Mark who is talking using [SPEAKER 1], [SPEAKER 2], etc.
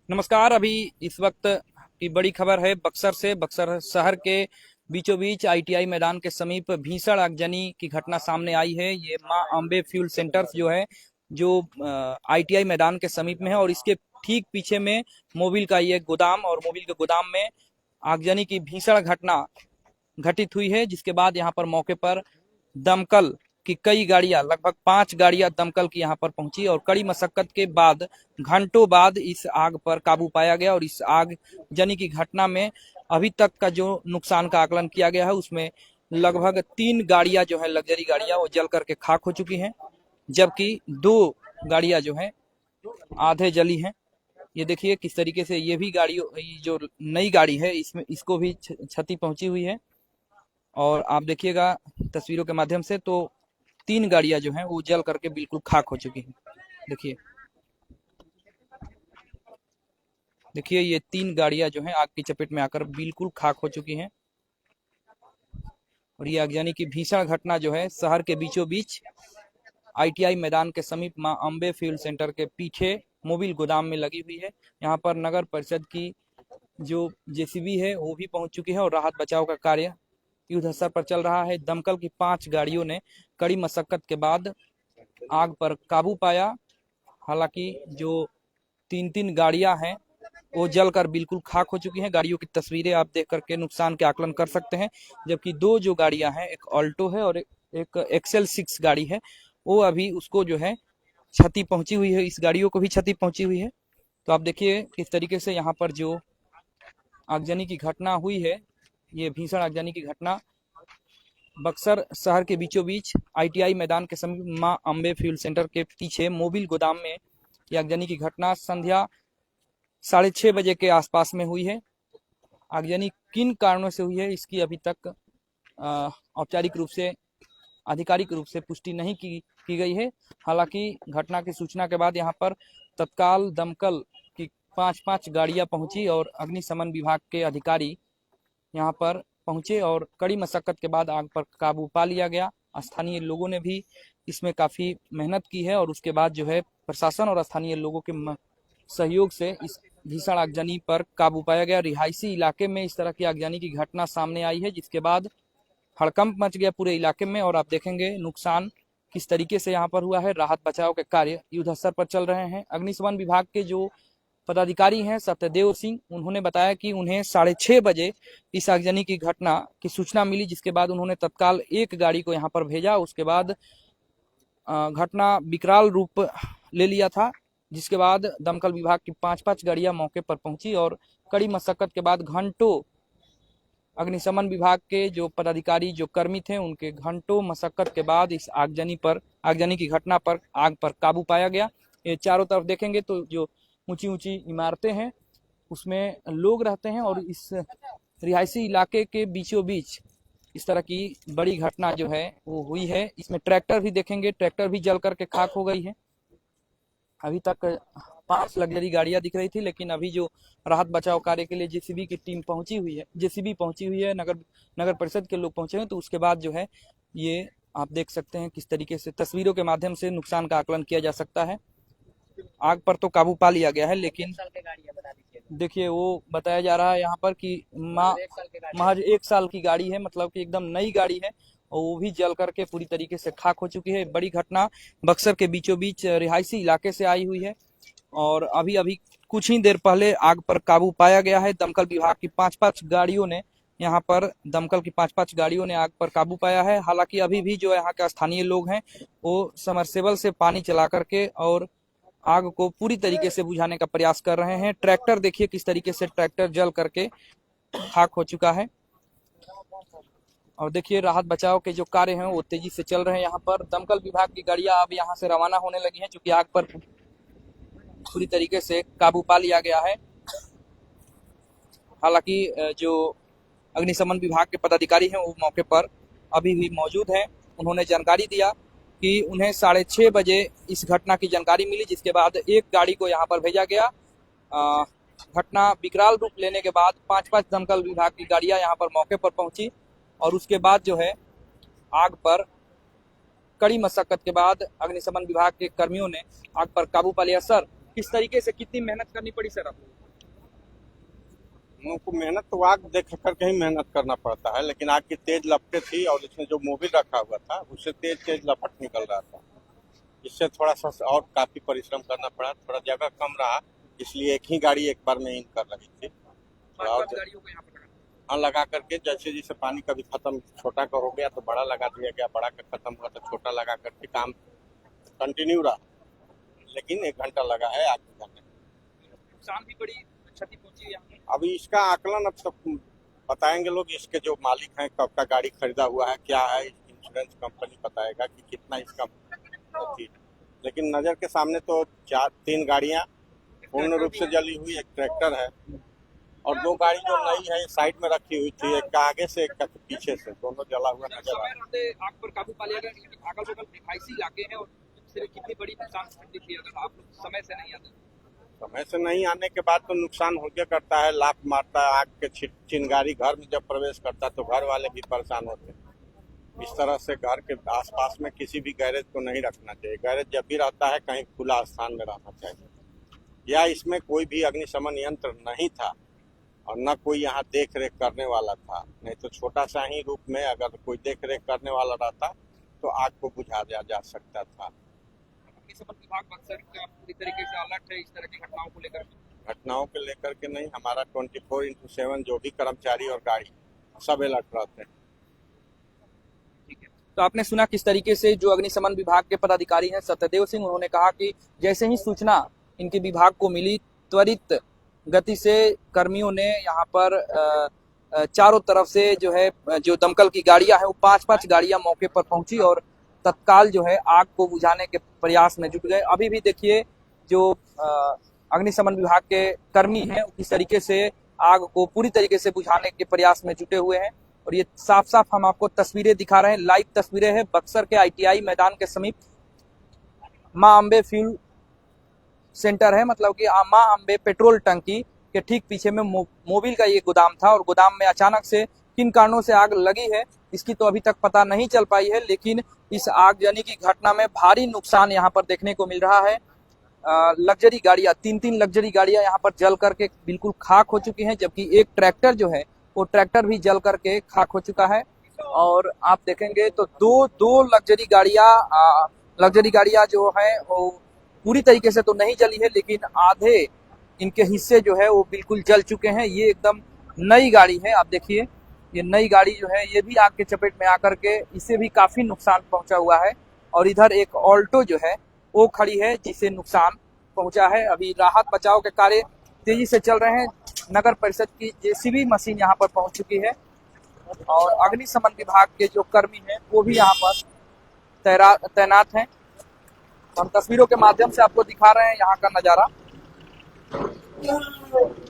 [SPEAKER 1] नमस्कार। अभी इस वक्त की बड़ी खबर है बक्सर से। बक्सर शहर के बीचों बीच आईटीआई मैदान के समीप भीषण आगजनी की घटना सामने आई है। ये मां अम्बे फ्यूल सेंटर जो है, जो आईटीआई मैदान के समीप में है, और इसके ठीक पीछे में मोबिल का ये गोदाम, और मोबिल के गोदाम में आगजनी की भीषण घटना घटित हुई है। जिसके बाद यहाँ पर मौके पर दमकल की कई गाड़ियां, लगभग 5 गाड़ियां दमकल की यहाँ पर पहुंची, और कड़ी मशक्कत के बाद घंटों बाद इस आग पर काबू पाया गया। और इस आग जनी की घटना में अभी तक का जो नुकसान का आकलन किया गया है, उसमें लगभग 3 गाड़ियां जो है, लग्जरी गाड़ियां, वो जल करके खाक हो चुकी हैं, जबकि 2 गाड़ियां जो है आधे जली हैं। ये देखिए किस तरीके से ये भी गाड़ी, जो नई गाड़ी है, इसमें इसको भी क्षति पहुंची हुई है। और आप देखिएगा तस्वीरों के माध्यम से, तो 3 गाड़ियां जो हैं वो जल करके बिल्कुल खाक हो चुकी हैं। देखिए देखिए ये 3 गाड़ियां जो हैं आग की चपेट में आकर बिल्कुल खाक हो चुकी हैं। और ये आगजनी की भीषण घटना जो है शहर के बीचों बीच आईटीआई मैदान के समीप मां अम्बे फ्यूल सेंटर के पीछे मोबिल गोदाम में लगी हुई है। यहाँ पर नगर परिषद की जो जेसीबी है वो भी पहुंच चुकी है, और राहत बचाव का कार्य युद्ध स्तर पर चल रहा है। दमकल की 5 गाड़ियों ने कड़ी मशक्कत के बाद आग पर काबू पाया। हालांकि जो 3 गाड़ियां हैं वो जलकर बिल्कुल खाक हो चुकी हैं। गाड़ियों की तस्वीरें आप देख करके नुकसान के आकलन कर सकते हैं। जबकि 2 जो गाड़ियां हैं, एक ऑल्टो है और एक एक्सेल 6 गाड़ी है, वो अभी उसको जो है क्षति पहुंची हुई है। इस गाड़ियों को भी क्षति पहुंची हुई है। तो आप देखिए किस तरीके से यहाँ पर जो आगजनी की घटना हुई है, ये भीषण आगजनी की घटना बक्सर शहर के बीचों बीच आईटीआई मैदान के समीप मां अम्बे फ्यूल सेंटर के पीछे मोबिल गोदाम में यह आगजनी की घटना संध्या 6:30 बजे के आसपास में हुई है। आगजनी किन कारणों से हुई है, इसकी अभी तक औपचारिक रूप से, आधिकारिक रूप से पुष्टि नहीं की गई है। हालांकि घटना की सूचना के बाद यहाँ पर तत्काल दमकल की 5 गाड़ियां पहुंची, और अग्निशमन विभाग के अधिकारी यहाँ पर पहुंचे, और कड़ी मशक्कत के बाद आग पर काबू पा लिया गया। स्थानीय लोगों ने भी इसमें काफी मेहनत की है, और उसके बाद जो है प्रशासन और स्थानीय लोगों के सहयोग से इस भीषण आगजनी पर काबू पाया गया। रिहायशी इलाके में इस तरह की आगजनी की घटना सामने आई है, जिसके बाद हड़कंप मच गया पूरे इलाके में। और आप देखेंगे नुकसान किस तरीके से यहाँ पर हुआ है। राहत बचाव के कार्य युद्ध स्तर पर चल रहे हैं। अग्निशमन विभाग के जो पदाधिकारी हैं सत्यदेव सिंह, उन्होंने बताया कि उन्हें 6:30 बजे इस आगजनी की घटना की सूचना मिली, जिसके बाद उन्होंने तत्काल एक गाड़ी को यहाँ पर भेजा। उसके बाद घटना विकराल रूप ले लिया था, जिसके बाद दमकल विभाग की 5 गाड़ियां मौके पर पहुंची, और कड़ी मशक्कत के बाद घंटों अग्निशमन विभाग के जो पदाधिकारी, जो कर्मी थे, उनके घंटों मशक्कत के बाद इस आगजनी की घटना पर आग पर काबू पाया गया। ये चारों तरफ देखेंगे तो जो ऊंची ऊंची इमारतें हैं उसमें लोग रहते हैं, और इस रिहायशी इलाके के बीचों बीच इस तरह की बड़ी घटना जो है वो हुई है। इसमें ट्रैक्टर भी देखेंगे, ट्रैक्टर भी जल करके खाक हो गई है। अभी तक 5 लग्जरी गाड़ियां दिख रही थी, लेकिन अभी जो राहत बचाव कार्य के लिए जेसीबी की टीम पहुंची हुई है, जेसीबी पहुंची हुई है, नगर परिषद के लोग पहुंचे हैं, तो उसके बाद जो है ये आप देख सकते हैं किस तरीके से तस्वीरों के माध्यम से नुकसान का आकलन किया जा सकता है। आग पर तो काबू पा लिया गया है, लेकिन देखिए वो बताया जा रहा है यहाँ पर कि महज 1 साल की गाड़ी है, मतलब कि एकदम नई गाड़ी है, और वो भी जल करके पूरी तरीके से खाक हो चुकी है। बड़ी घटना बक्सर के बीचों बीच रिहायशी इलाके से आई हुई है, और अभी अभी कुछ ही देर पहले आग पर काबू पाया गया है। दमकल विभाग की 5 गाड़ियों ने यहाँ पर दमकल की 5 गाड़ियों ने आग पर काबू पाया है। हालांकि अभी भी जो यहाँ के स्थानीय लोग हैं वो समरसेबल से पानी चला करके और आग को पूरी तरीके से बुझाने का प्रयास कर रहे हैं। ट्रैक्टर देखिए किस तरीके से ट्रैक्टर जल करके खाक हो चुका है। और देखिए राहत बचाव के जो कार्य हैं वो तेजी से चल रहे हैं। यहाँ पर दमकल विभाग की गाड़ियां अब यहाँ से रवाना होने लगी हैं, क्योंकि आग पर पूरी तरीके से काबू पा लिया गया है। हालांकि जो अग्निशमन विभाग के पदाधिकारी हैं वो मौके पर अभी भी मौजूद हैं। उन्होंने जानकारी दिया कि उन्हें 6:30 बजे इस घटना की जानकारी मिली, जिसके बाद एक गाड़ी को यहाँ पर भेजा गया। घटना विकराल रूप लेने के बाद 5 दमकल विभाग की गाड़ियां यहाँ पर मौके पर पहुंची, और उसके बाद जो है आग पर कड़ी मशक्कत के बाद अग्निशमन विभाग के कर्मियों ने आग पर काबू पा लिया। सर, किस तरीके से कितनी मेहनत करनी पड़ी सर आपको?
[SPEAKER 2] उनको मेहनत तो आग देख करके ही मेहनत करना पड़ता है, लेकिन आग की तेज लपटें थी और इसमें जो मोबिल रखा हुआ था उससे तेज तेज लपट निकल रहा था। इससे थोड़ा सा और काफी परिश्रम करना पड़ा, थोड़ा जगह कम रहा, इसलिए एक ही गाड़ी एक बार में इन कर रही थी।
[SPEAKER 1] पांच
[SPEAKER 2] और
[SPEAKER 1] पांच गाड़ियों को यहाँ पर लगा।
[SPEAKER 2] हाँ, लगा करके जैसे जैसे पानी कभी खत्म, छोटा का हो गया तो बड़ा लगा दिया गया, बड़ा का खत्म हुआ तो छोटा लगा करके काम कंटिन्यू रहा। लेकिन 1 घंटा लगा है आग बुझाने में।
[SPEAKER 1] नुकसान भी बड़ी क्षति पहुंची है यहाँ पे।
[SPEAKER 2] अभी इसका आकलन अब तक बताएंगे लोग, इसके जो मालिक हैं, कब का गाड़ी खरीदा हुआ है, क्या है, इंश्योरेंस कंपनी बताएगा कि कितना इसका थी। लेकिन नजर के सामने तो 3 गाड़ियां पूर्ण रूप से जली हुई, एक ट्रैक्टर है और 2 गाड़ी जो नई है साइड में रखी हुई थी, एक का आगे से एक का पीछे से, दोनों जला हुआ नजर आ रहा है।
[SPEAKER 1] आग पर काबू पा लिया गया, लेकिन अगल बगल रिहायशी इलाके हैं और इससे कितनी बड़ी नुकसान स्थिति थी अगर आप लोग समय से नहीं आते।
[SPEAKER 2] समय से नहीं आने के बाद तो नुकसान हो गया करता है, लात मारता है, आग के चिंगारी घर में जब प्रवेश करता है तो घर वाले भी परेशान होते हैं। इस तरह से घर के आसपास में किसी भी गैरेज को नहीं रखना चाहिए। गैरेज जब भी रहता है कहीं खुला स्थान में रहना चाहिए, या इसमें कोई भी अग्निशमन यंत्र नहीं था और न कोई यहाँ देख रेख करने वाला था। नहीं तो छोटा सा ही रूप में अगर कोई देख रेख करने वाला रहता तो आग को बुझा दिया जा सकता था।
[SPEAKER 1] अग्निशमन विभाग बक्सर का पूरी तरीके से अलर्ट है इस तरह की घटनाओं को लेकर।
[SPEAKER 2] घटनाओं के लेकर के नहीं, हमारा 24/7 जो भी कर्मचारी और गाड़ी सब अलर्ट रहते हैं।
[SPEAKER 1] ठीक है, तो आपने सुना किस तरीके से जो अग्निशमन विभाग के पदाधिकारी हैं सत्यदेव सिंह, उन्होंने कहा कि जैसे ही सूचना इनके विभाग को मिली, त्वरित गति से कर्मियों ने यहाँ पर चारों तरफ से जो है जो दमकल की गाड़ियां हैं वो 5-5 गाड़ियां मौके पर पहुंची और तत्काल जो है आग को बुझाने के प्रयास में जुट गए। अभी भी देखिए जो अग्निशमन विभाग के कर्मी हैं किस तरीके से आग को पूरी तरीके से बुझाने के प्रयास में जुटे हुए हैं और ये साफ साफ हम आपको तस्वीरें दिखा रहे हैं, लाइव तस्वीरें हैं बक्सर के ITI मैदान के समीप मां अंबे फ्यूल सेंटर है, मतलब कि मां अंबे पेट्रोल टंकी के ठीक पीछे में मोबिल का ये गोदाम था और गोदाम में अचानक से किन कारणों से आग लगी है इसकी तो अभी तक पता नहीं चल पाई है, लेकिन इस आगजनी की घटना में भारी नुकसान यहाँ पर देखने को मिल रहा है। लग्जरी गाड़ियां 3-3 लग्जरी गाड़ियां यहाँ पर जल करके बिल्कुल खाक हो चुकी हैं, जबकि एक ट्रैक्टर जो है वो ट्रैक्टर भी जल करके खाक हो चुका है। और आप देखेंगे तो दो लग्जरी गाड़ियां जो है वो पूरी तरीके से तो नहीं जली है, लेकिन आधे इनके हिस्से जो है वो बिल्कुल जल चुके हैं। ये एकदम नई गाड़ी है, आप देखिए ये नई गाड़ी जो है ये भी आग के चपेट में आकर के इसे भी काफी नुकसान पहुंचा हुआ है। और इधर एक ऑल्टो जो है वो खड़ी है जिसे नुकसान पहुंचा है। अभी राहत बचाव के कार्य तेजी से चल रहे हैं। नगर परिषद की JCB मशीन यहाँ पर पहुंच चुकी है और अग्निशमन विभाग के जो कर्मी हैं वो भी यहाँ पर तैनात हैं। हम तस्वीरों के माध्यम से आपको दिखा रहे हैं यहाँ का नजारा।